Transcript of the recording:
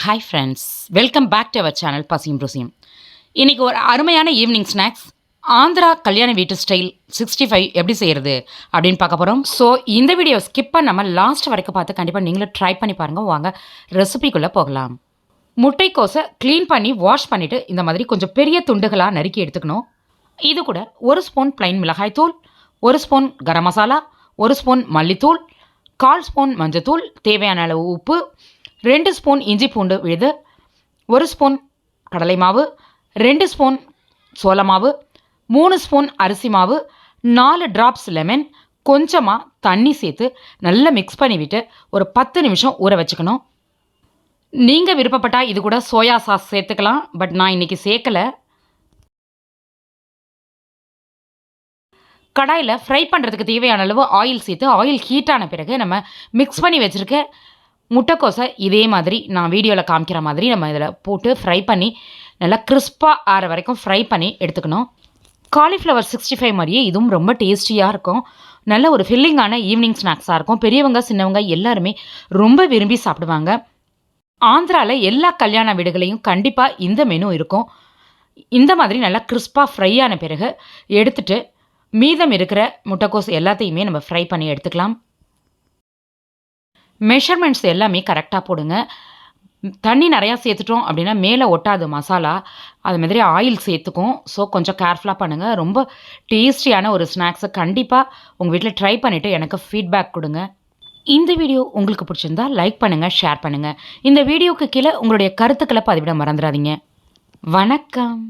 Hi friends, welcome back to our channel பசியும் ருசியும். இன்றைக்கி ஒரு அருமையான ஈவினிங் ஸ்நாக்ஸ் ஆந்திரா கல்யாண வீட்டு ஸ்டைல் 65 எப்படி செய்கிறது அப்படின்னு பார்க்க போகிறோம். ஸோ இந்த வீடியோ ஸ்கிப் பண்ணாமல் லாஸ்ட் வரைக்கும் பார்த்து கண்டிப்பாக நீங்களும் ட்ரை பண்ணி பாருங்கள். வாங்க ரெசிபிக்குள்ளே போகலாம். முட்டைக்கோஸை க்ளீன் பண்ணி வாஷ் பண்ணிவிட்டு இந்த மாதிரி கொஞ்சம் பெரிய துண்டுகளாக நறுக்கி எடுத்துக்கணும். இது கூட 1 ஸ்பூன் ப்ளைன் மிளகாய்த்தூள், 1 ஸ்பூன் கரம் மசாலா, 1 ஸ்பூன் மல்லித்தூள், 1/4 ஸ்பூன் மஞ்சத்தூள், தேவையான அளவு உப்பு, 2 ஸ்பூன் இஞ்சி பூண்டு விழுது, 1 ஸ்பூன் கடலை மாவு, 2 ஸ்பூன் சோள மாவு, 3 ஸ்பூன் அரிசி மாவு, 4 ட்ராப்ஸ் லெமன், கொஞ்சமாக தண்ணி சேர்த்து நல்லா மிக்ஸ் பண்ணிவிட்டு ஒரு 10 நிமிஷம் ஊற வச்சுக்கணும். நீங்கள் விருப்பப்பட்டால் இது கூட சோயா சாஸ் சேர்த்துக்கலாம். பட் நான் இன்றைக்கி சேர்க்கலை. கடாயில் ஃப்ரை பண்ணுறதுக்கு தேவையான அளவு ஆயில் சேர்த்து ஆயில் ஹீட்டான பிறகு நம்ம மிக்ஸ் பண்ணி வச்சுருக்க முட்டைக்கோஸை இதே மாதிரி நான் வீடியோவில் காமிக்கிற மாதிரி நம்ம இதில் போட்டு ஃப்ரை பண்ணி நல்லா கிறிஸ்பாக ஆற வரைக்கும் ஃப்ரை பண்ணி எடுத்துக்கணும். காலிஃப்ளவர் 65 மாதிரியே இதுவும் ரொம்ப டேஸ்டியாக இருக்கும். நல்ல ஒரு ஃபில்லிங்கான ஈவினிங் ஸ்நாக்ஸாக இருக்கும். பெரியவங்க சின்னவங்க எல்லாருமே ரொம்ப விரும்பி சாப்பிடுவாங்க. ஆந்திராவில் எல்லா கல்யாண வீடுகளையும் கண்டிப்பாக இந்த மெனு இருக்கும். இந்த மாதிரி நல்லா கிறிஸ்பாக ஃப்ரை ஆன பிறகு எடுத்துகிட்டு மீதம் இருக்கிற முட்டைக்கோஸ் எல்லாத்தையுமே நம்ம ஃப்ரை பண்ணி எடுத்துக்கலாம். மெஷர்மெண்ட்ஸ் எல்லாமே கரெக்டாக போடுங்க. தண்ணி நிறையா சேர்த்துட்டோம் அப்படின்னா மேலே ஒட்டாது மசாலா. அது மாதிரி ஆயில் சேர்த்துக்கும். ஸோ கொஞ்சம் கேர்ஃபுல்லாக பண்ணுங்கள். ரொம்ப டேஸ்டியான ஒரு ஸ்நாக்ஸை கண்டிப்பாக உங்கள் வீட்டில் ட்ரை பண்ணிவிட்டு எனக்கு ஃபீட்பேக் கொடுங்க. இந்த வீடியோ உங்களுக்கு பிடிச்சிருந்தா லைக் பண்ணுங்கள், ஷேர் பண்ணுங்கள். இந்த வீடியோவுக்கு கீழே உங்களுடைய கருத்துக்களை பதிவிட மறந்துடாதீங்க. வணக்கம்.